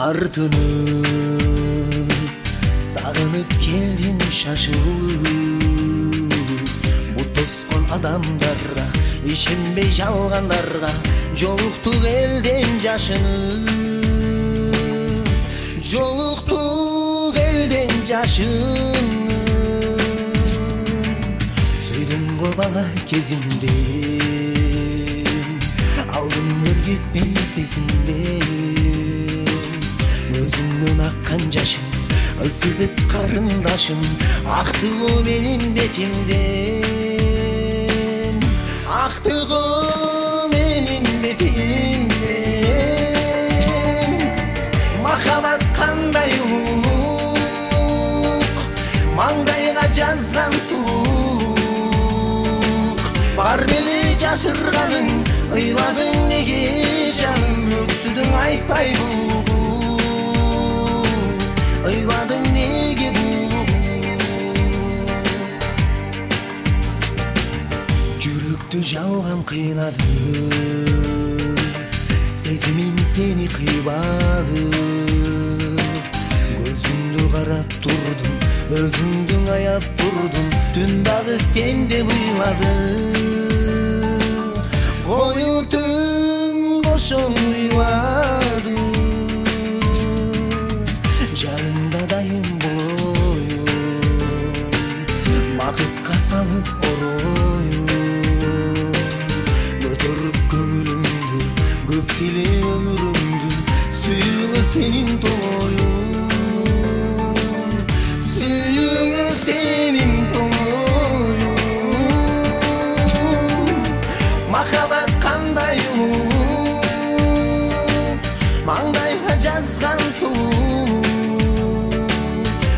Тартынып сагынып келдим шашылып, бут тоскон адамдарга, ишенбей жалгандарга, жолуктук элден жашынып, жолуктук элден жашынып. Сөйдүм го бала кезимден, алдым өргөтпей тезимден. Өзүмдөн аккан жашым, ысытып карындашым, акты го менин бетимден, акты го менин бетимден. Махабат кандай улук, маңдайга жазган сулук. Бар беле жашырганың, ыйладың неге жаным, өксүдүң айтпай булук. Ыйладың неге булук? Жүрөктү жалган кыйнады, сезимим сени кыйбады. Көзүңдү карап турдум, өзүңдү аяп турдум, түн дагы сен деп ыйладым. Коюу түн кошон ыйлады, жанымда дайым болоюн, бакытка салып ороюн. Көтөрүп көңүлүмдү, көп тиле өмүрүмдү, сүйүүгө сенин толоюн, сүйүүгө сенин толоюн. Махабат кандай улук, маңдайга жазган сулук.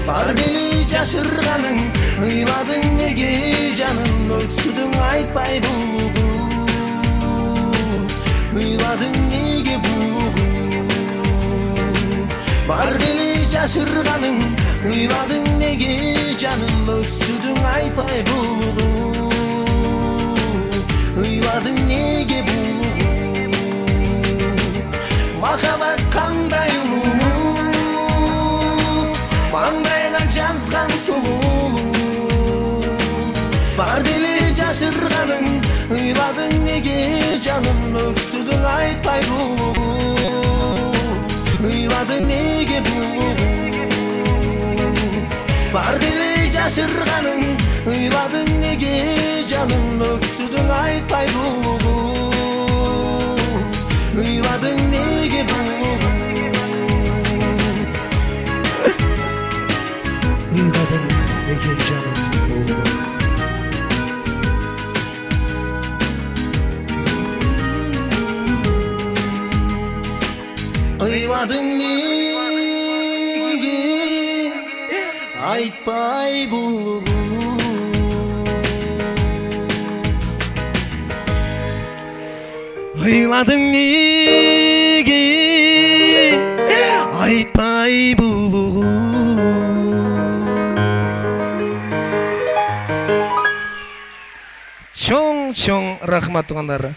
Бар беле жашырганың, ыйладың неге жаным, өксүдүң айтпай булугун. Ыйладың неге булугун? Бар беле жашырганың, ыйладың неге жаным, өксүдүң айтпай булугун. Ыйладың неге булугун? Махабат кандай улук, маңдайга жазган сулуулук. Бар деле жашырганың, ыйладың неге жаным, өксүдүң айтпай булугун. Ыйладың неге булугун? Бар деле жашырганың, ыйладың неге жаным, өксүдүң айтпай булугун. Ыйладың неге булугун? Ыйладың неге жаным, булугун? Ыйладың неге айтпай булугун? Ыйладың неге айтпай булугун? Чоң рахмат тугандары.